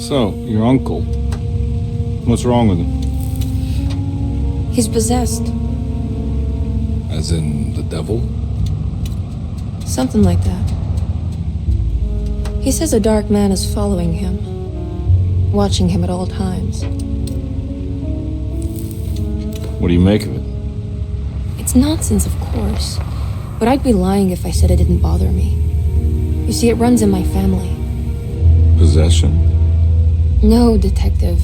So, your uncle. What's wrong with him? He's possessed. As in the devil? Something like that. He says a dark man is following him, watching him at all times. What do you make of it? It's nonsense, of course, but I'd be lying if I said it didn't bother me. You see, it runs in my family. Possession? No, Detective.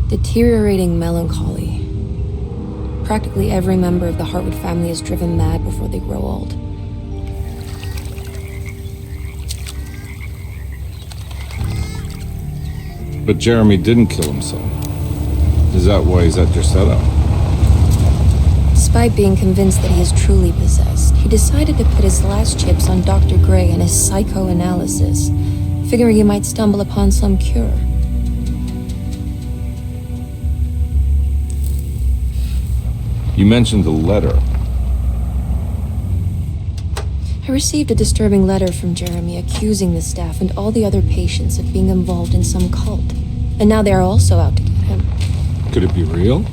Deteriorating melancholy. Practically every member of the Hartwood family is driven mad before they grow old. But Jeremy didn't kill himself. Is that why he's at Derceto? Despite being convinced that he is truly possessed, he decided to put his last chips on Dr. Gray and his psychoanalysis, figuring he might stumble upon some cure. You mentioned the letter. I received a disturbing letter from Jeremy accusing the staff and all the other patients of being involved in some cult. And now they are also out to get him. Could it be real?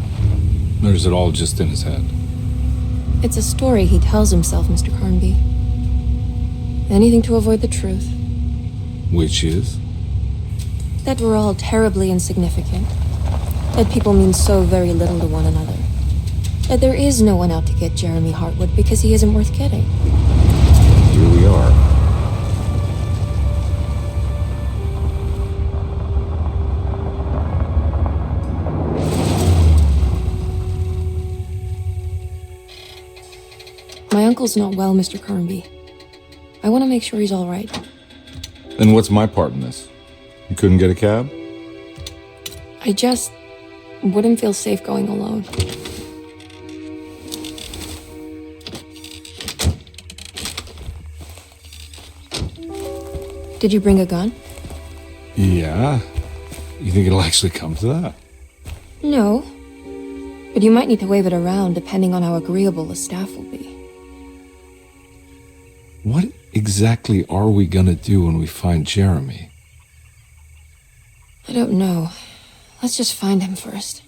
Or is it all just in his head? It's a story he tells himself, Mr. Carnby. Anything to avoid the truth. Which is? That we're all terribly insignificant. That people mean so very little to one another. That there is no one out to get Jeremy Hartwood because he isn't worth getting. Here we are. My uncle's not well, Mr. Carnby. I want to make sure he's all right. Then what's my part in this? You couldn't get a cab? I just wouldn't feel safe going alone. Did you bring a gun? Yeah. You think it'll actually come to that? No. But you might need to wave it around depending on how agreeable the staff will be. What exactly are we gonna do when we find Jeremy? I don't know. Let's just find him first.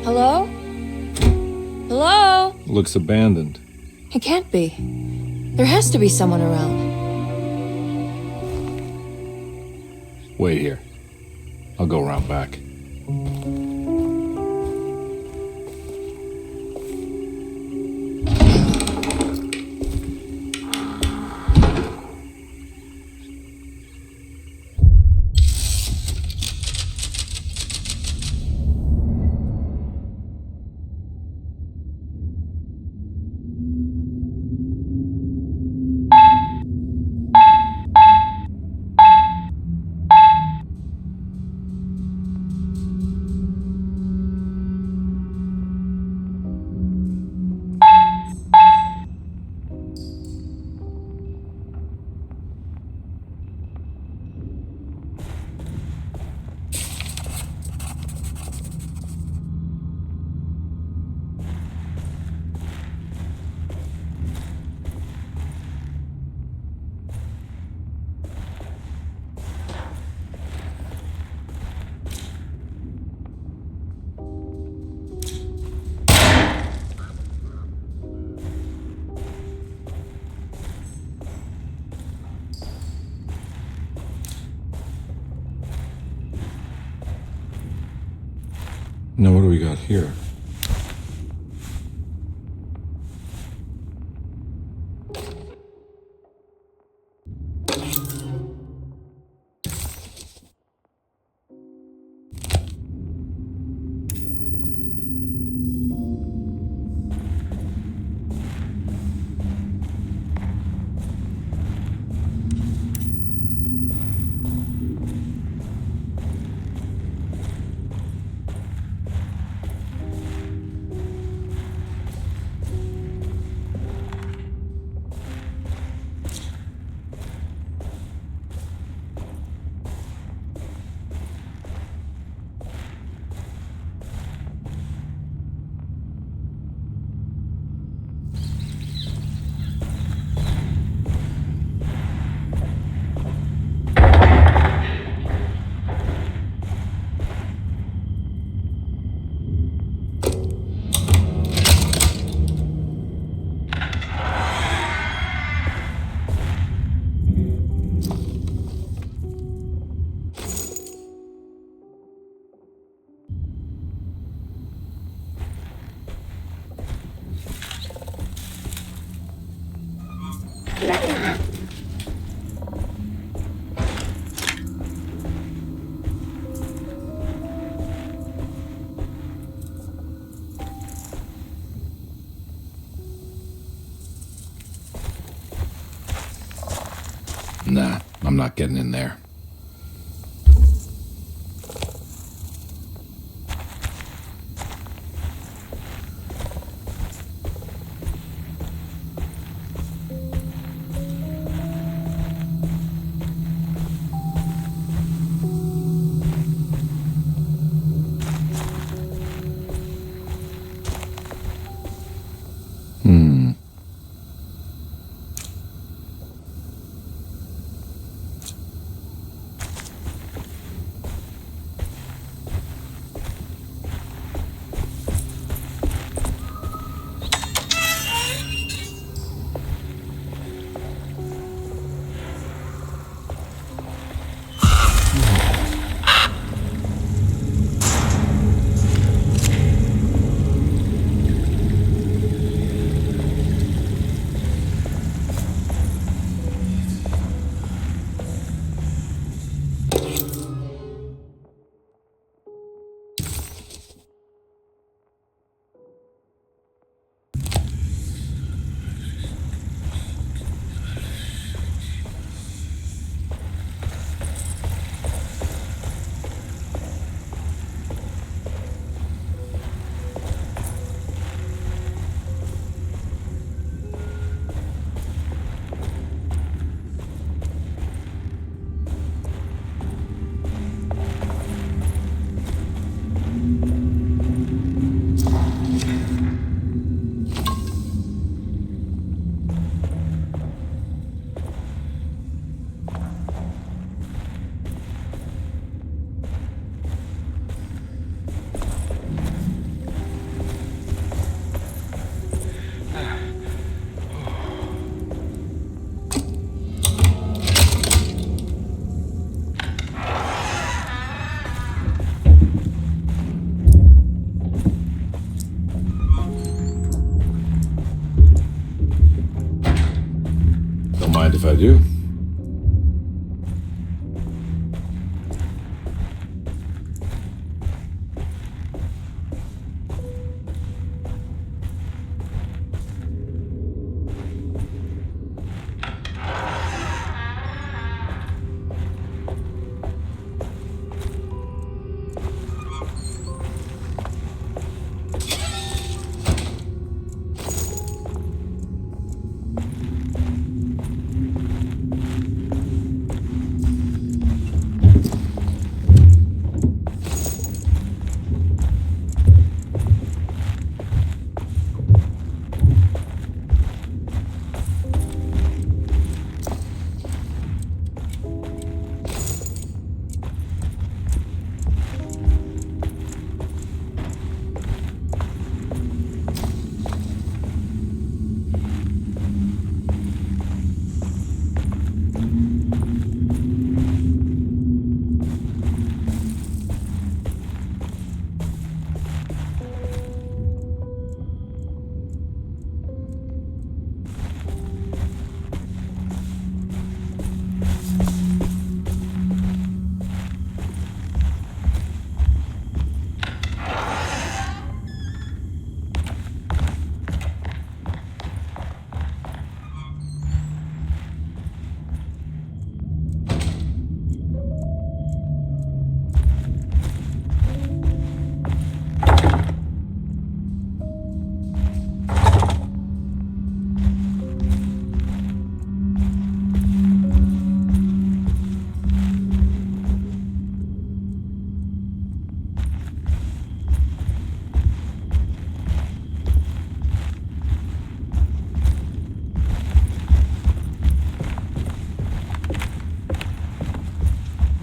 Hello? Hello? Looks abandoned. It can't be. There has to be someone around. Wait here. I'll go around back. Now what do we got here? Nah, I'm not getting in there. Don't mind if I do.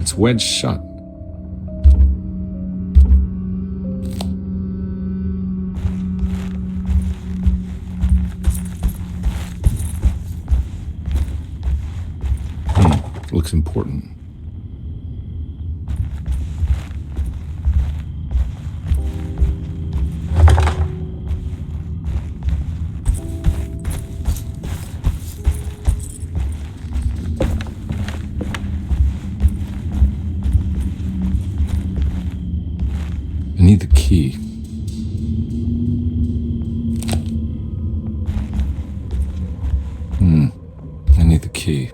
It's wedged shut. Looks important. key.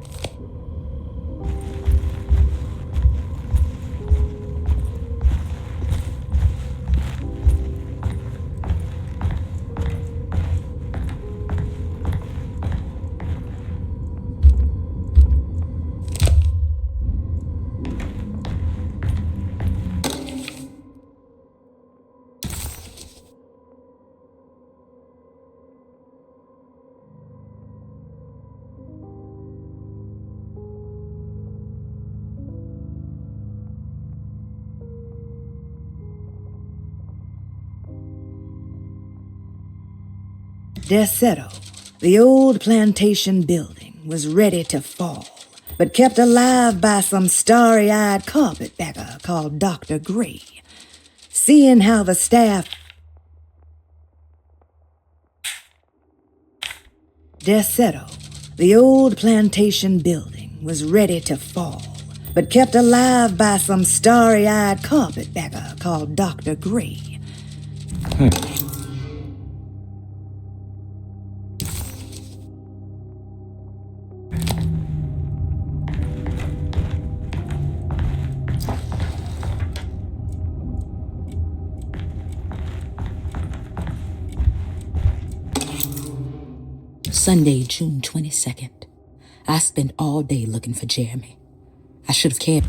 Derceto, the old plantation building, was ready to fall, but kept alive by some starry-eyed carpetbagger called Dr. Gray. Seeing how the staff... Derceto, the old plantation building, was ready to fall, but kept alive by some starry-eyed carpetbagger called Dr. Gray. Sunday, June 22nd. I spent all day looking for Jeremy. I should have cared.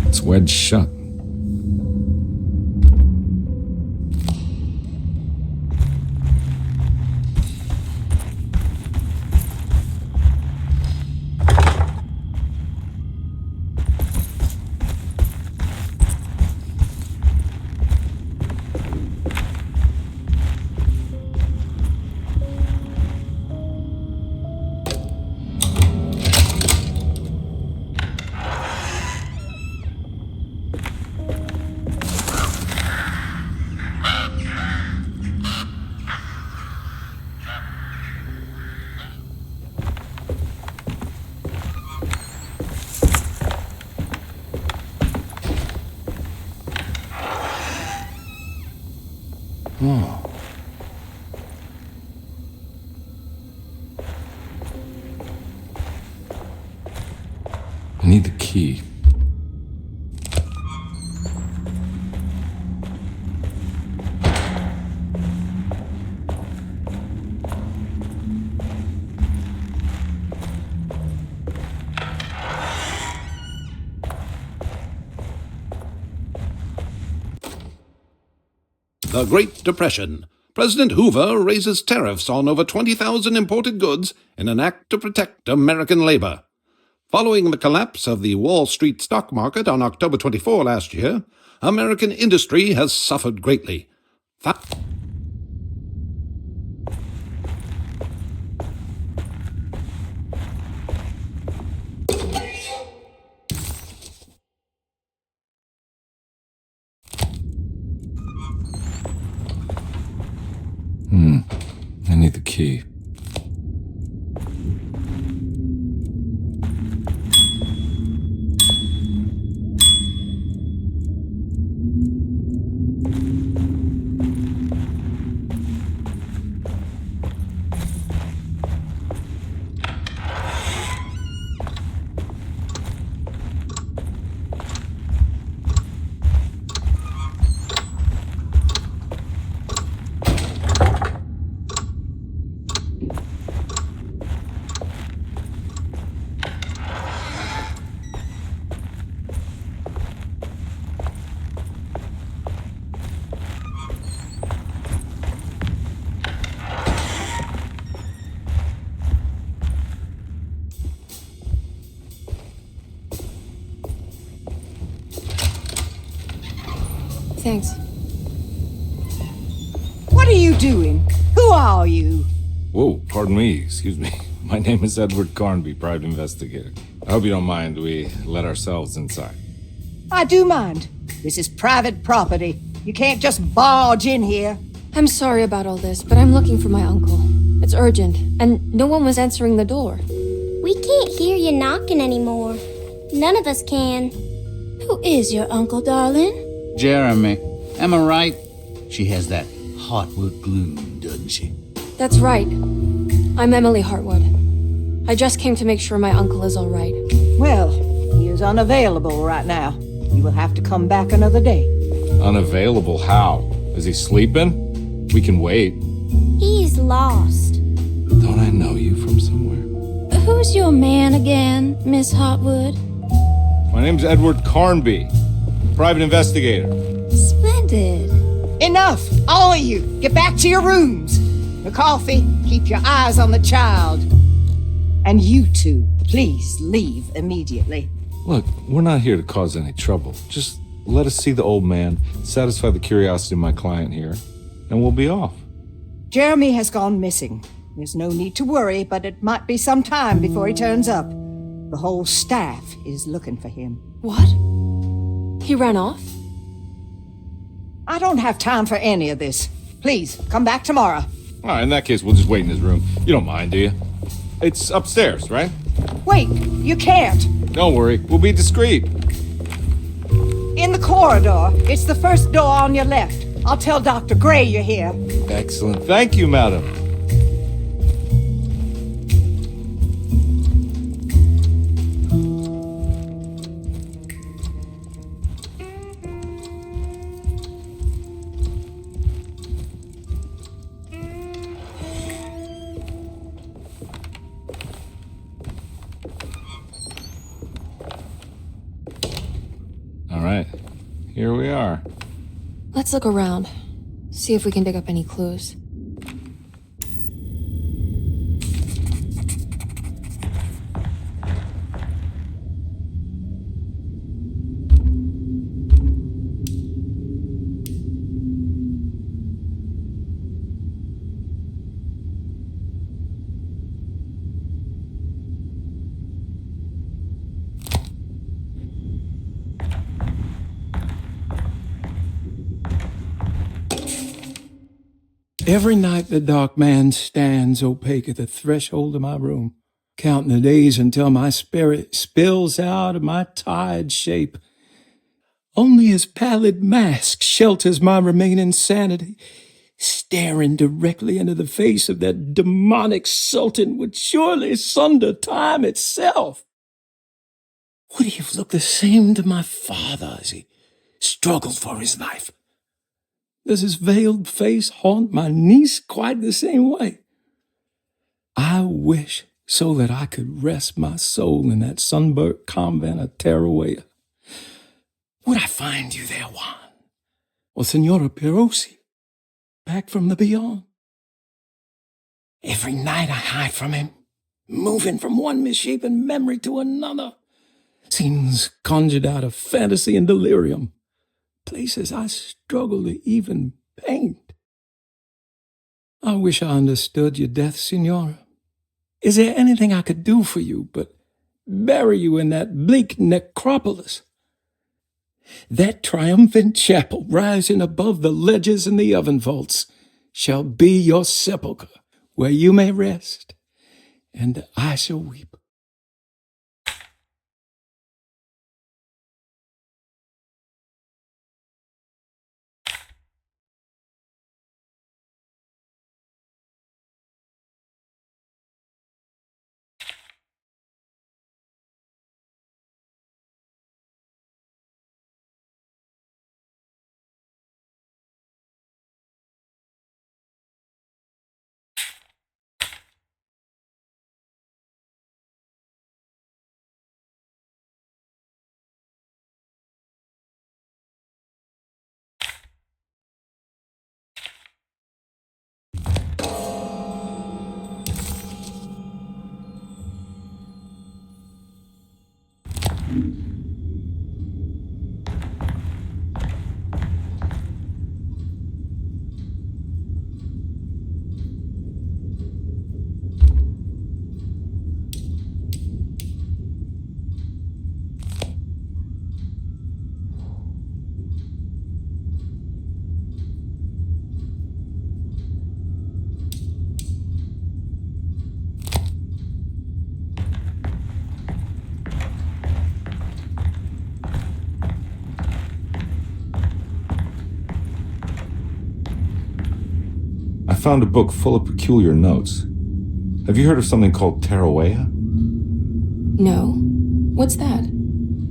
It's wedged shut. Oh. I need the key. The Great Depression. President Hoover raises tariffs on over 20,000 imported goods in an act to protect American labor. Following the collapse of the Wall Street stock market on October 24 last year, American industry has suffered greatly. I need the key. Thanks. What are you doing? Who are you? Whoa, pardon me, excuse me. My name is Edward Carnby, private investigator. I hope you don't mind we let ourselves inside. I do mind. This is private property. You can't just barge in here. I'm sorry about all this, but I'm looking for my uncle. It's urgent, and no one was answering the door. We can't hear you knocking anymore. None of us can. Who is your uncle, darling? Jeremy. Am I right? She has that Hartwood gloom, doesn't she? That's right. I'm Emily Hartwood. I just came to make sure my uncle is all right. Well, he is unavailable right now. You will have to come back another day. Unavailable how? Is he sleeping? We can wait. He's lost. Don't I know you from somewhere? Who's your man again, Miss Hartwood? My name's Edward Carnby, private investigator. Splendid. Enough! All of you! Get back to your rooms! McCarthy, keep your eyes on the child. And you two, please leave immediately. Look, we're not here to cause any trouble. Just let us see the old man, satisfy the curiosity of my client here, and we'll be off. Jeremy has gone missing. There's no need to worry, but it might be some time before he turns up. The whole staff is looking for him. What? He ran off? I don't have time for any of this. Please, come back tomorrow. All right, in that case, we'll just wait in his room. You don't mind, do you? It's upstairs, right? Wait, you can't. Don't worry, we'll be discreet. In the corridor. It's the first door on your left. I'll tell Dr. Gray you're here. Excellent. Thank you, madam. All right, here we are. Let's look around. See if we can dig up any clues. Every night the dark man stands opaque at the threshold of my room, counting the days until my spirit spills out of my tired shape. Only his pallid mask shelters my remaining sanity, staring directly into the face of that demonic sultan would surely sunder time itself. Would he have looked the same to my father as he struggled for his life? Does his veiled face haunt my niece quite the same way? I wish so that I could rest my soul in that sunburnt convent of Teruel. Would I find you there, Juan? Or Senora Pirosi, back from the beyond? Every night I hide from him, moving from one misshapen memory to another. Scenes conjured out of fantasy and delirium. Places I struggle to even paint. I wish I understood your death, Senora. Is there anything I could do for you but bury you in that bleak necropolis? That triumphant chapel rising above the ledges and the oven vaults shall be your sepulchre, where you may rest, and I shall weep. found a book full of peculiar notes. Have you heard of something called Tarawea? No. What's that?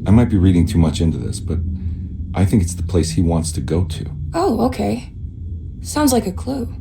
I might be reading too much into this, but I think it's the place he wants to go to. Oh, okay. Sounds like a clue.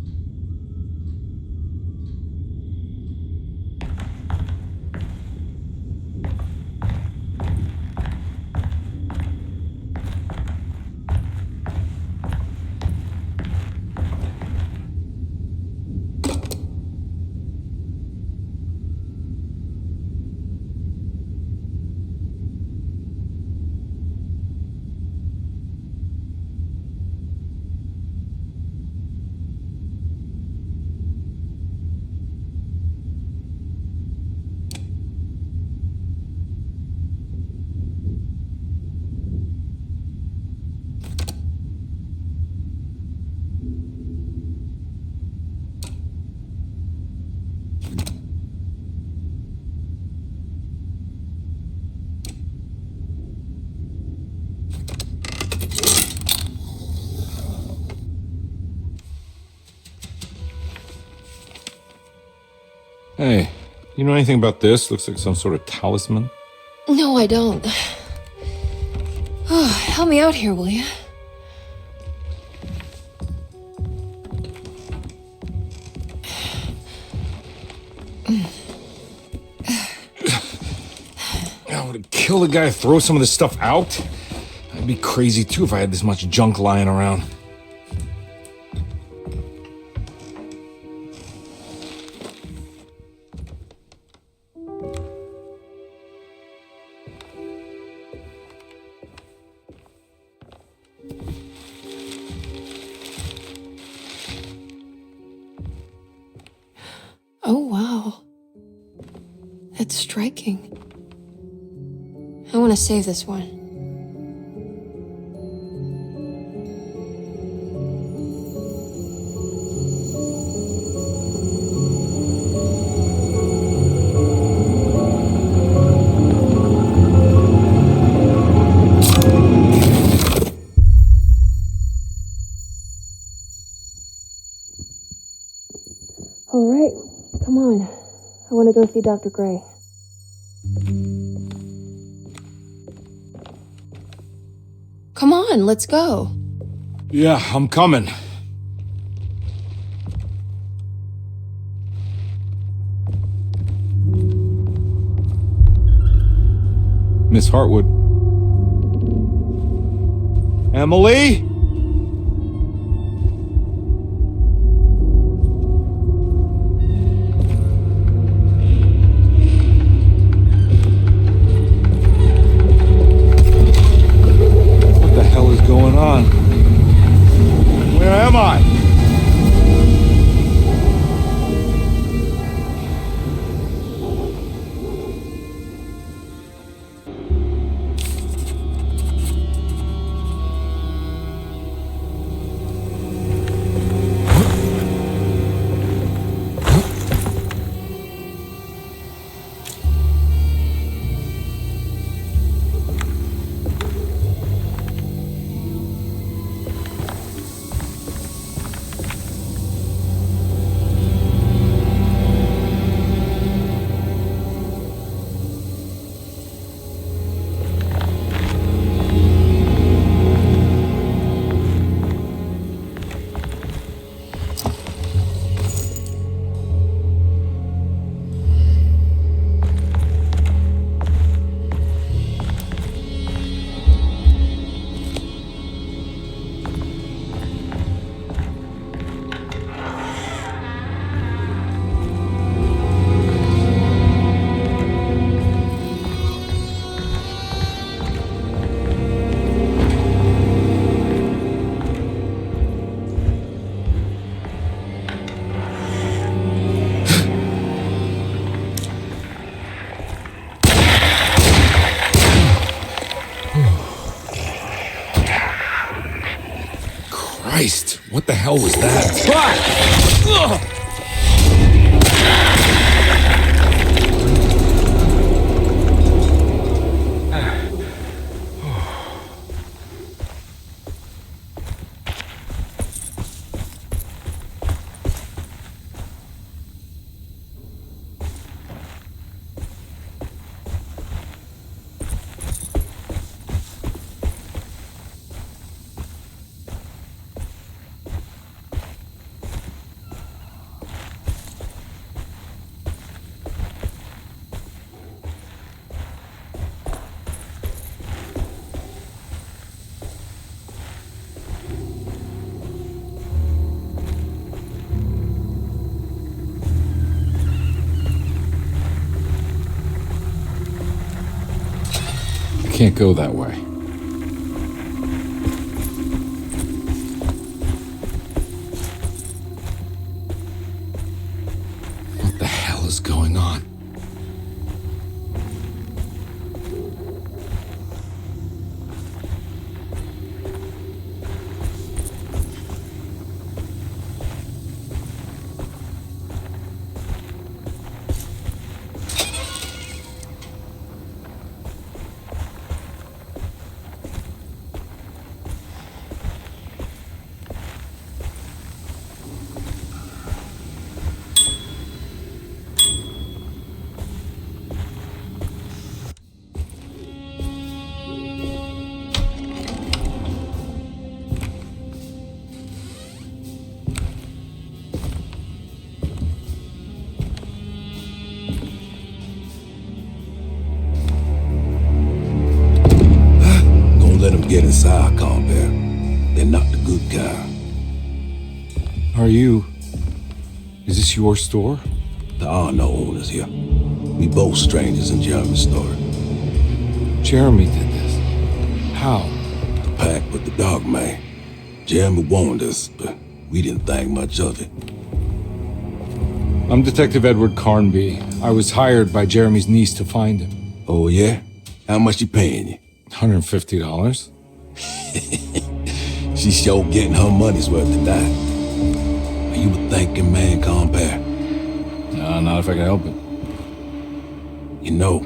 Hey, you know anything about this? Looks like some sort of talisman. No, I don't. Oh, help me out here, will you? I would kill the guy, throw some of this stuff out. I'd be crazy too if I had this much junk lying around. Oh, wow. That's striking. I want to save this one. All right, come on. I want to go see Dr. Gray. Come on, let's go. Yeah, I'm coming. Miss Hartwood. Emily? On. Where am I? Christ, what the hell was that? can't go that way. What the hell is going on? Let them get inside, combat. They're not the good kind. Is this your store? There are no owners here. We both strangers in Jeremy's story. Jeremy did this. How? The pact with the dog man. Jeremy warned us, but we didn't think much of it. I'm Detective Edward Carnby. I was hired by Jeremy's niece to find him. Oh, yeah? How much she paying you? $150. She's sure getting her money's worth tonight. Are you a thinking man, compare? No, not if I can help it. You know,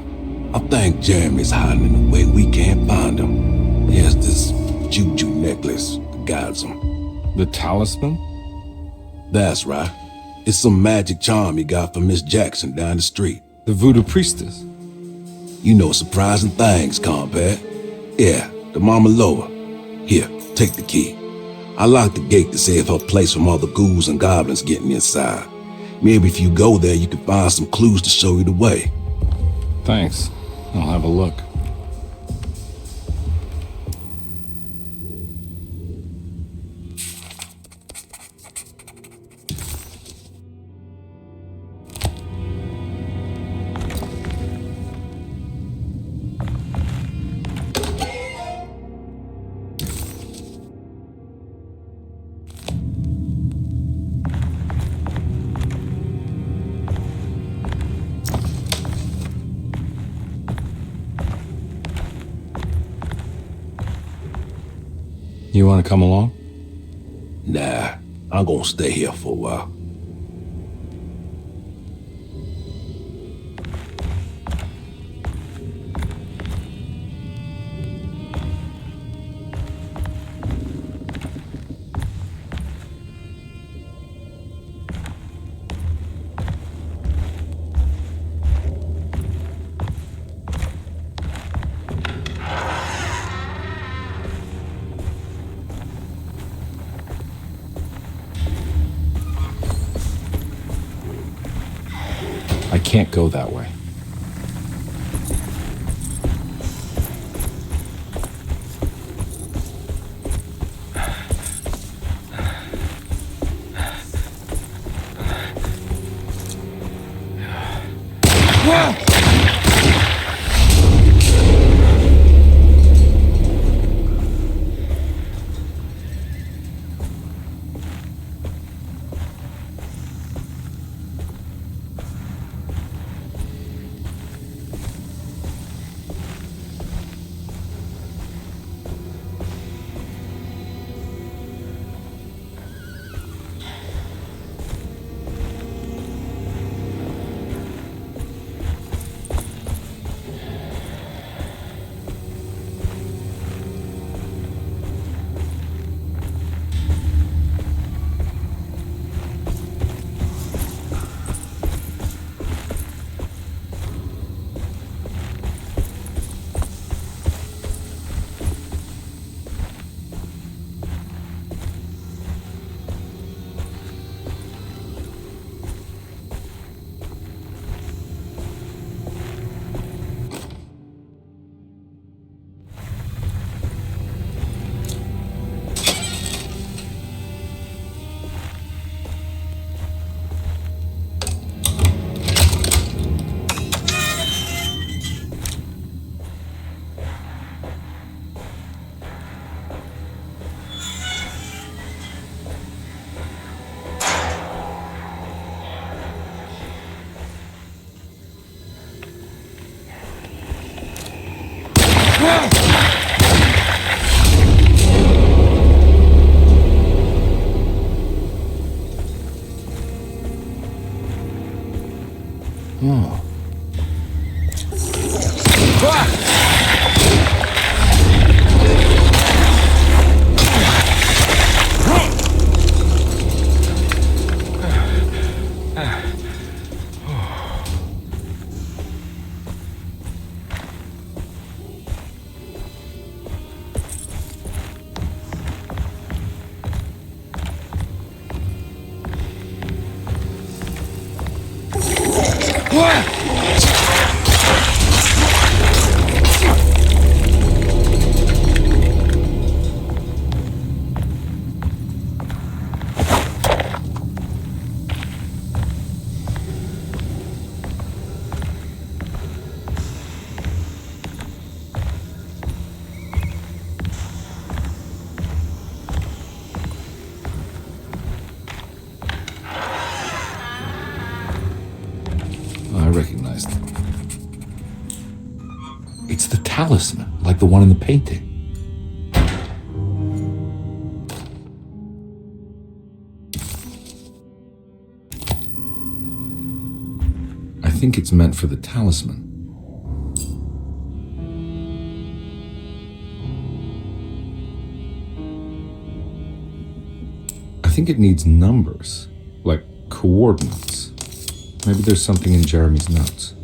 I think Jeremy's hiding in a way we can't find him. He has this juju necklace that guides him. The talisman? That's right. It's some magic charm he got from Miss Jackson down the street. The voodoo priestess? You know surprising things, compare. Yeah, the Mama Loa. Here, take the key. I locked the gate to save her place from all the ghouls and goblins getting inside. Maybe if you go there, you can find some clues to show you the way. Thanks. I'll have a look. You want to come along? Nah, I'm gonna stay here for a while. I can't go that way. Oh. I recognize it. It's the talisman, like the one in the painting. I think it's meant for the talisman. I think it needs numbers, like coordinates. Maybe there's something in Jeremy's notes.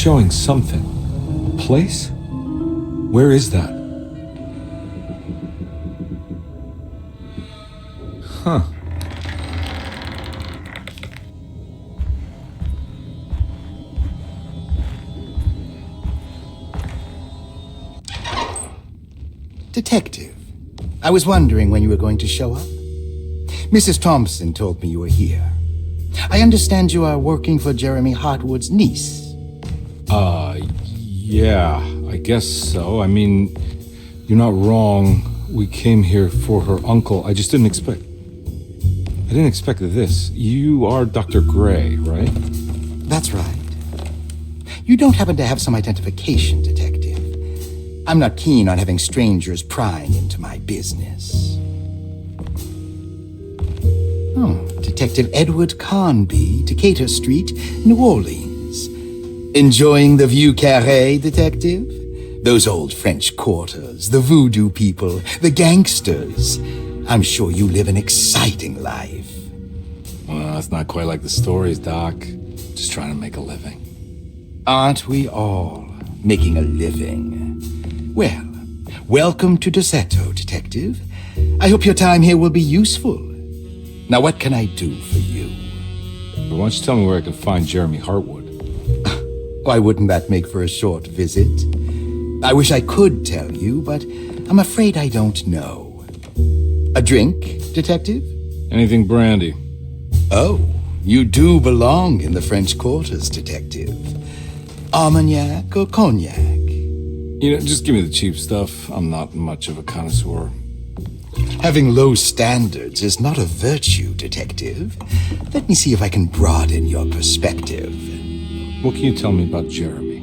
showing something. A place? Where is that? Huh. Detective, I was wondering when you were going to show up. Mrs. Thompson told me you were here. I understand you are working for Jeremy Hartwood's niece. Yeah, I guess so. I mean, you're not wrong. We came here for her uncle. I just didn't expect this. You are Dr. Gray, right? That's right. You don't happen to have some identification, Detective. I'm not keen on having strangers prying into my business. Oh, Detective Edward Carnby, Decatur Street, New Orleans. Enjoying the Vieux Carré, Detective? Those old French quarters, the voodoo people, the gangsters. I'm sure you live an exciting life. Well, it's not quite like the stories, Doc. Just trying to make a living. Aren't we all making a living? Well, welcome to Derceto, Detective. I hope your time here will be useful. Now, what can I do for you? Why don't you tell me where I can find Jeremy Hartwood? Why wouldn't that make for a short visit? I wish I could tell you, but I'm afraid I don't know. A drink, Detective? Anything brandy. Oh, you do belong in the French quarters, Detective. Armagnac or cognac? You know, just give me the cheap stuff. I'm not much of a connoisseur. Having low standards is not a virtue, Detective. Let me see if I can broaden your perspective. What can you tell me about Jeremy?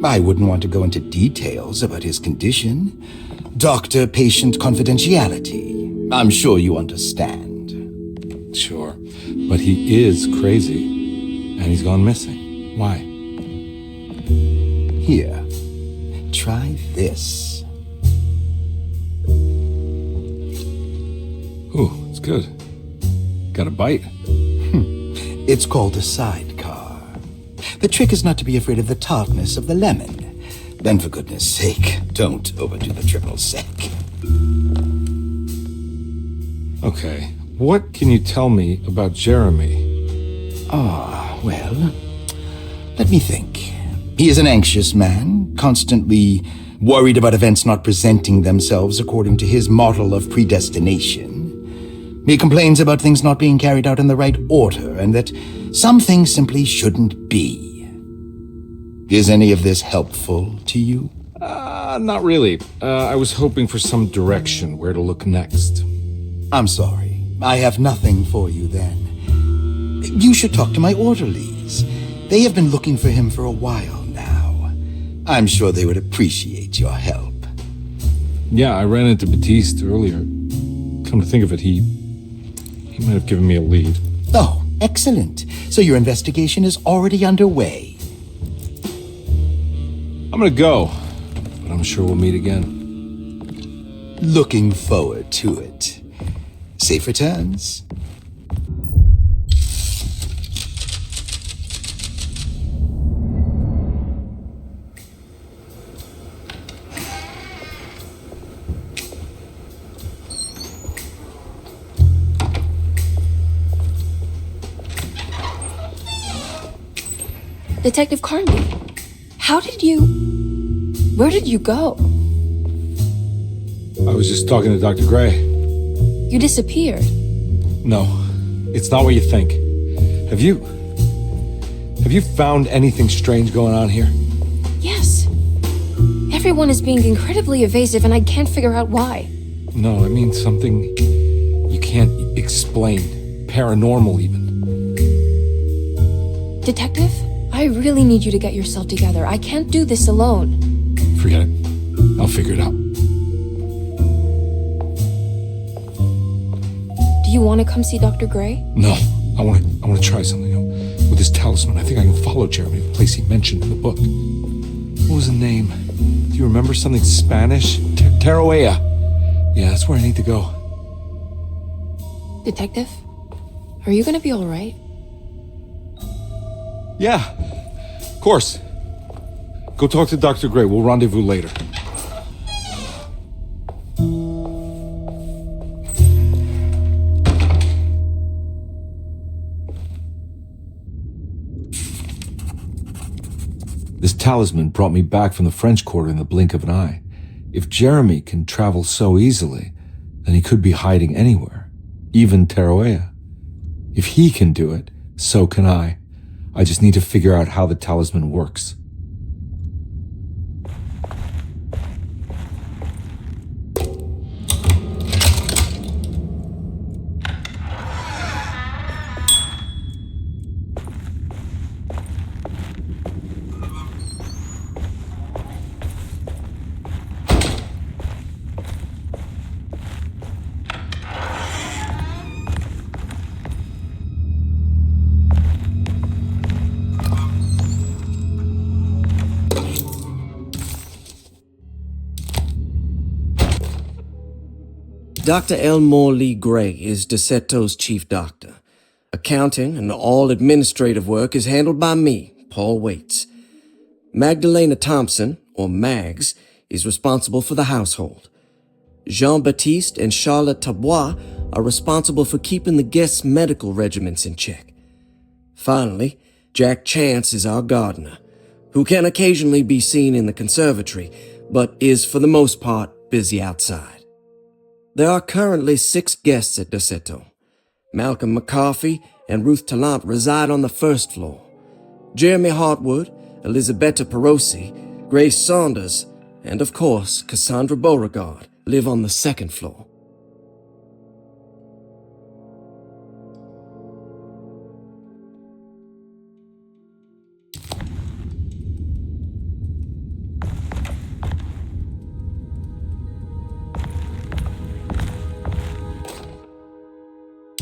I wouldn't want to go into details about his condition. Doctor-patient confidentiality. I'm sure you understand. Sure, but he is crazy, and he's gone missing. Why? Here, try this. Ooh, it's good. Got a bite. It's called a sidecar. The trick is not to be afraid of the tartness of the lemon. Then, for goodness sake, don't overdo the triple sec. Okay, what can you tell me about Jeremy? Well, let me think. He is an anxious man, constantly worried about events not presenting themselves according to his model of predestination. He complains about things not being carried out in the right order, and that some things simply shouldn't be. Is any of this helpful to you? Not really. I was hoping for some direction where to look next. I'm sorry. I have nothing for you then. You should talk to my orderlies. They have been looking for him for a while now. I'm sure they would appreciate your help. Yeah, I ran into Batiste earlier. Come to think of it, he might have given me a lead. Oh, excellent. So your investigation is already underway. I'm gonna go, but I'm sure we'll meet again. Looking forward to it. Safe returns. Detective Carnby, where did you go? I was just talking to Dr. Gray. You disappeared. No, it's not what you think. Have you found anything strange going on here? Yes. Everyone is being incredibly evasive and I can't figure out why. No, I mean something you can't explain. Paranormal, even. Detective, I really need you to get yourself together. I can't do this alone. Forget it. I'll figure it out. Do you want to come see Dr. Gray? No, I want to try something. With this talisman, I think I can follow Jeremy to the place he mentioned in the book. What was the name? Do you remember something Spanish? Tarawea. Yeah, that's where I need to go. Detective, are you gonna be all right? Yeah, course. Go talk to Dr. Gray. We'll rendezvous later. This talisman brought me back from the French Quarter in the blink of an eye. If Jeremy can travel so easily, then he could be hiding anywhere, even Teroea. If he can do it, so can I. I just need to figure out how the talisman works. Dr. Elmore Lee Gray is Derceto's chief doctor. Accounting and all administrative work is handled by me, Paul Waits. Magdalena Thompson, or Mags, is responsible for the household. Jean-Baptiste and Charlotte Tabois are responsible for keeping the guests' medical regimens in check. Finally, Jack Chance is our gardener, who can occasionally be seen in the conservatory, but is for the most part busy outside. There are currently 6 guests at Derceto. Malcolm McCarthy and Ruth Tallant reside on the first floor. Jeremy Hartwood, Elisabetta Perosi, Grace Saunders, and of course, Cassandra Beauregard live on the second floor.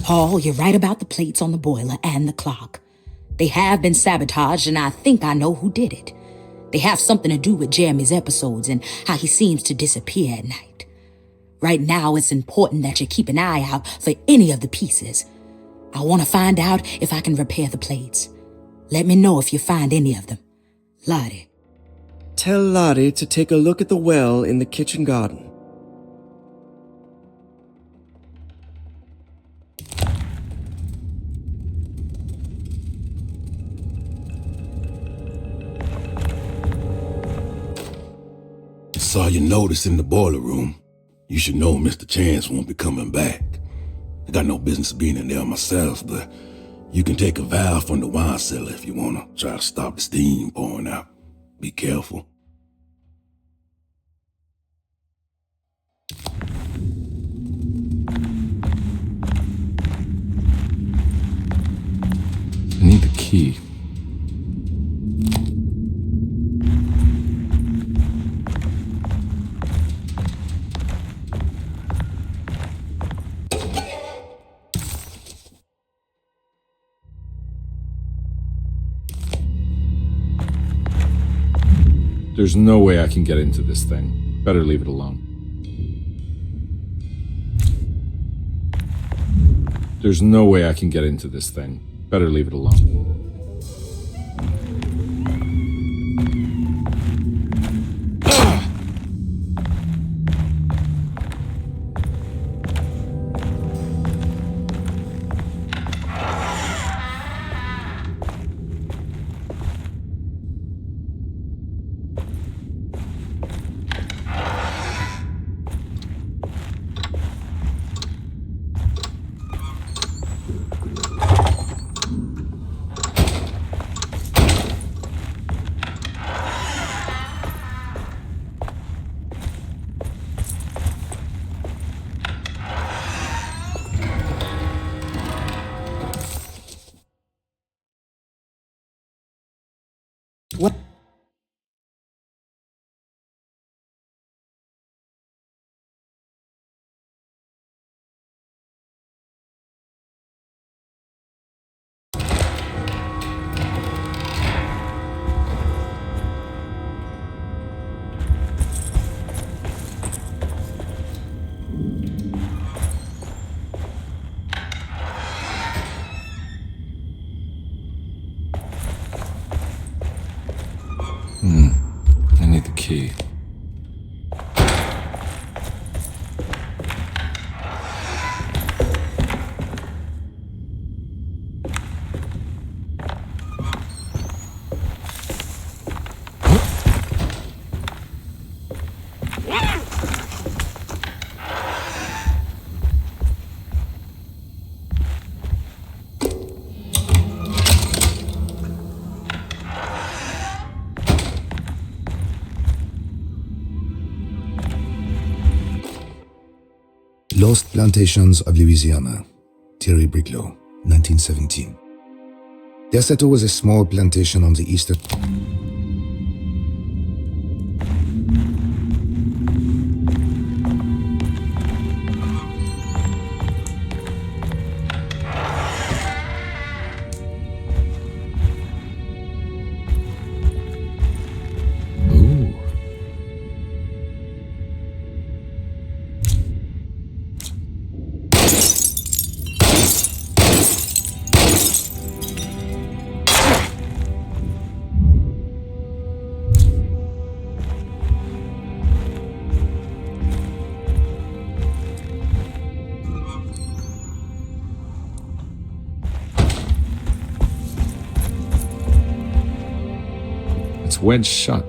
Paul, you're right about the plates on the boiler and the clock. They have been sabotaged, and I think I know who did it. They have something to do with Jeremy's episodes and how he seems to disappear at night. Right now, it's important that you keep an eye out for any of the pieces. I want to find out if I can repair the plates. Let me know if you find any of them. Lottie. Tell Lottie to take a look at the well in the kitchen garden. Saw your notice in the boiler room. You should know Mr. Chance won't be coming back. I got no business being in there myself, but you can take a valve from the wine cellar if you want to try to stop the steam pouring out. Be careful. I need the key. There's no way I can get into this thing. Better leave it alone. There's no way I can get into this thing. Better leave it alone. Lost Plantations of Louisiana, Thierry Briclot, 1917. Derceto was a small plantation on the eastern... It's wedged shut.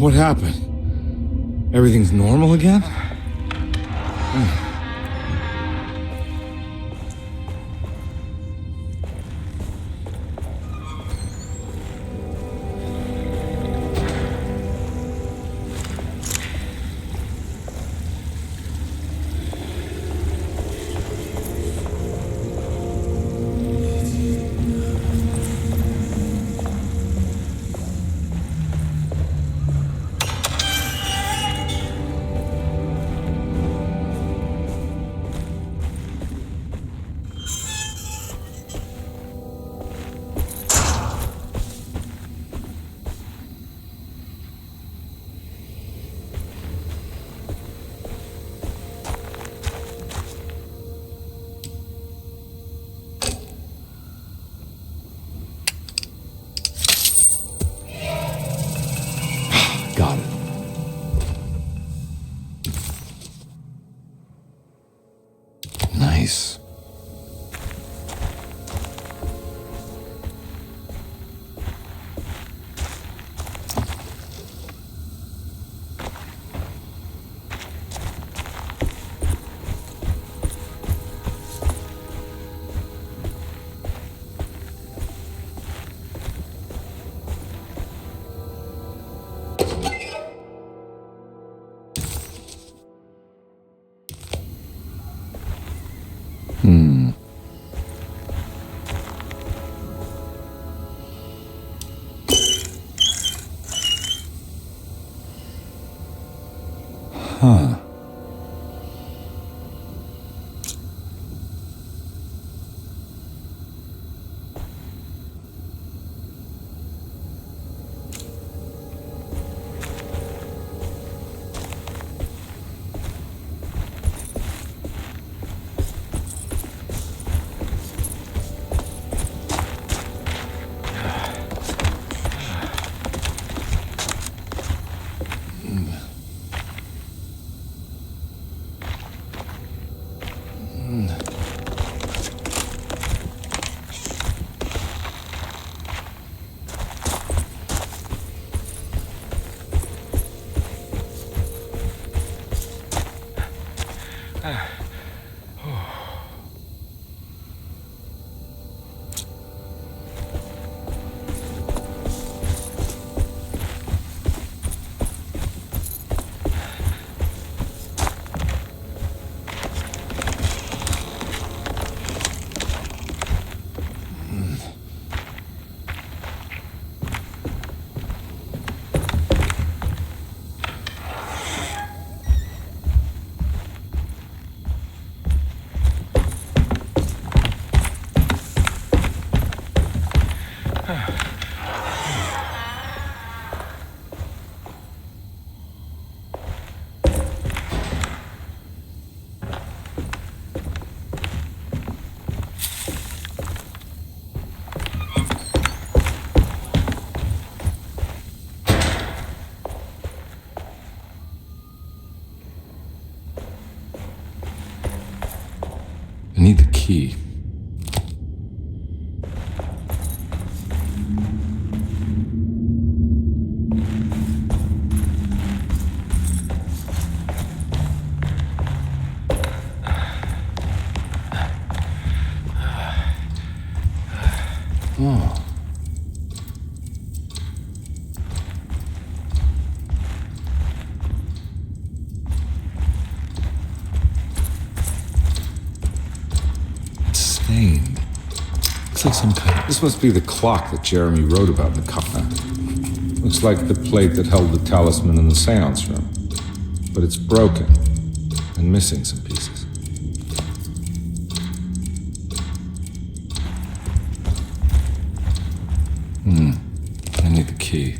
What happened? Everything's normal again? Huh. I need the key. Oh. Stained. Looks like some kind of... This must be the clock that Jeremy wrote about in the coffin. Looks like the plate that held the talisman in the seance room. But it's broken and missing some pieces. I need the key.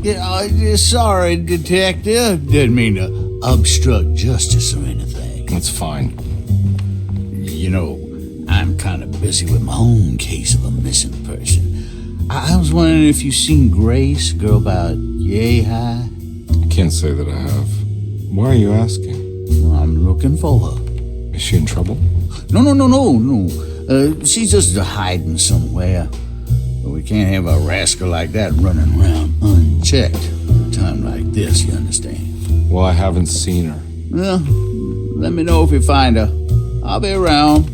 Yeah, sorry, Detective. Didn't mean to obstruct justice or anything. That's fine. You know, I'm kind of busy with my own case of a missing person. I was wondering if you've seen Grace, a girl about yay high? I can't say that I have. Why are you asking? Well, I'm looking for her. Is she in trouble? No. She's just hiding somewhere. But we can't have a rascal like that running around unchecked at a time like this, you understand? Well, I haven't seen her. Well, let me know if you find her. I'll be around.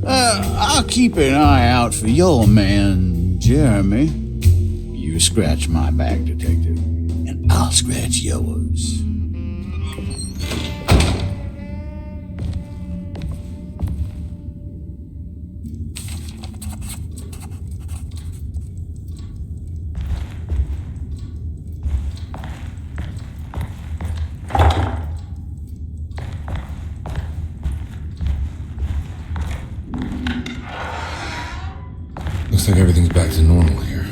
I'll keep an eye out for your man, Jeremy. You scratch my back, Detective, and I'll scratch yours. Looks like everything's back to normal here.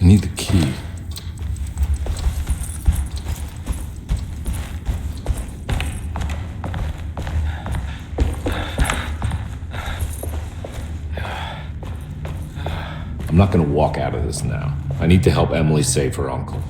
need the key. I'm not gonna walk out of this now. I need to help Emily save her uncle.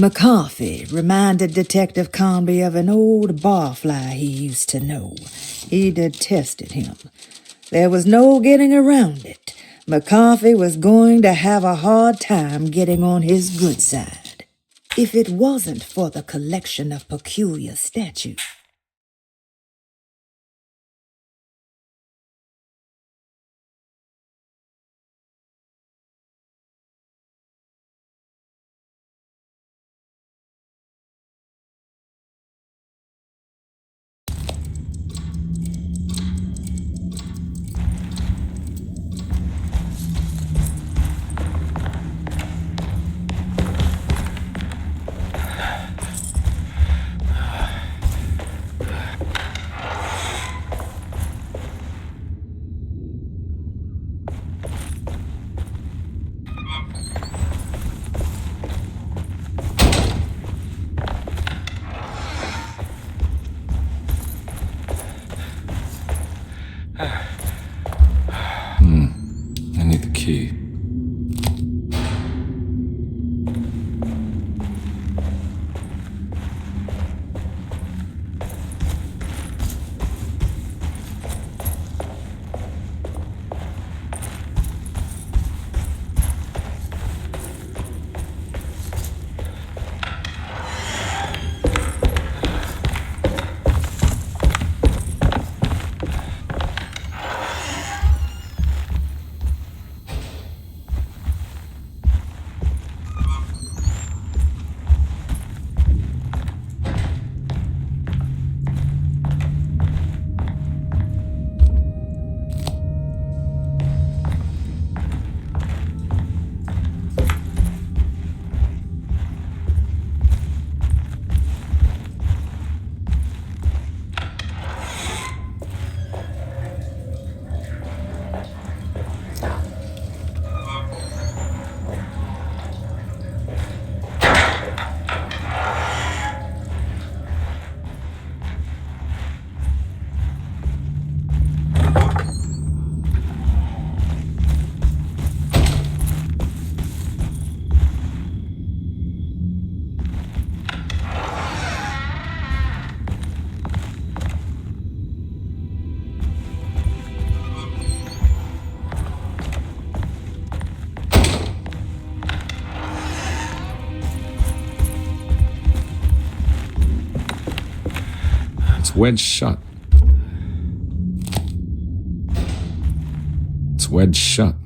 McCarthy reminded Detective Conby of an old barfly he used to know. He detested him. There was no getting around it. McCarthy was going to have a hard time getting on his good side. If it wasn't for the collection of peculiar statues. It's wedged shut. It's wedged shut.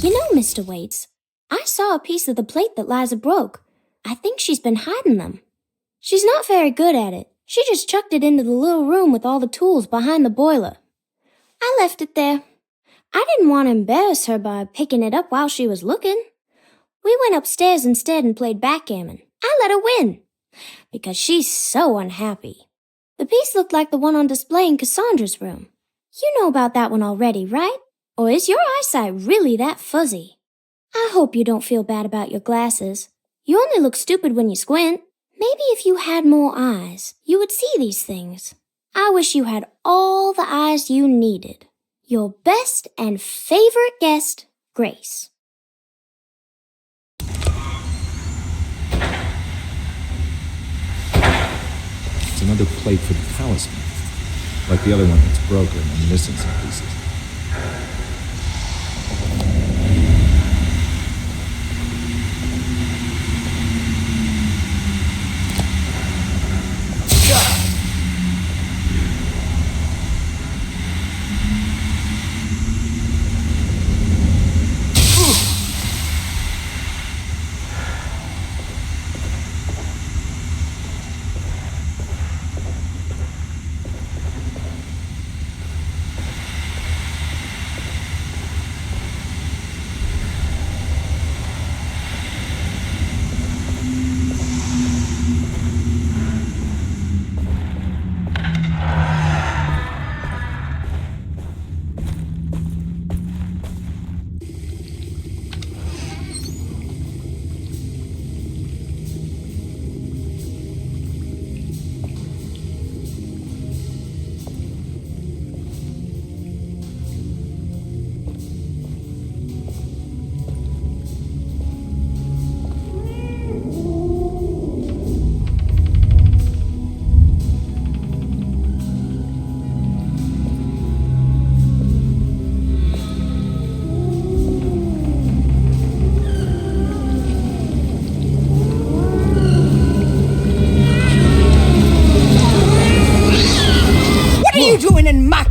You know, Mr. Waits, I saw a piece of the plate that Liza broke. I think she's been hiding them. She's not very good at it. She just chucked it into the little room with all the tools behind the boiler. I left it there. I didn't want to embarrass her by picking it up while she was looking. We went upstairs instead and played backgammon. I let her win, because she's so unhappy. The piece looked like the one on display in Cassandra's room. You know about that one already, right? Or is your eyesight really that fuzzy? I hope you don't feel bad about your glasses. You only look stupid when you squint. Maybe if you had more eyes, you would see these things. I wish you had all the eyes you needed. Your best and favorite guest, Grace. It's another plate for the talisman. Like the other one that's broken and missing some pieces.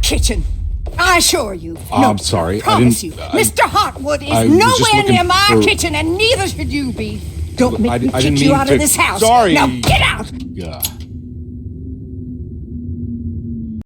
Kitchen. I assure you. I'm sorry. Promise you. Mr. Hartwood is nowhere near my kitchen, and neither should you be. Don't make me kick you out of this house. Sorry. Now get out!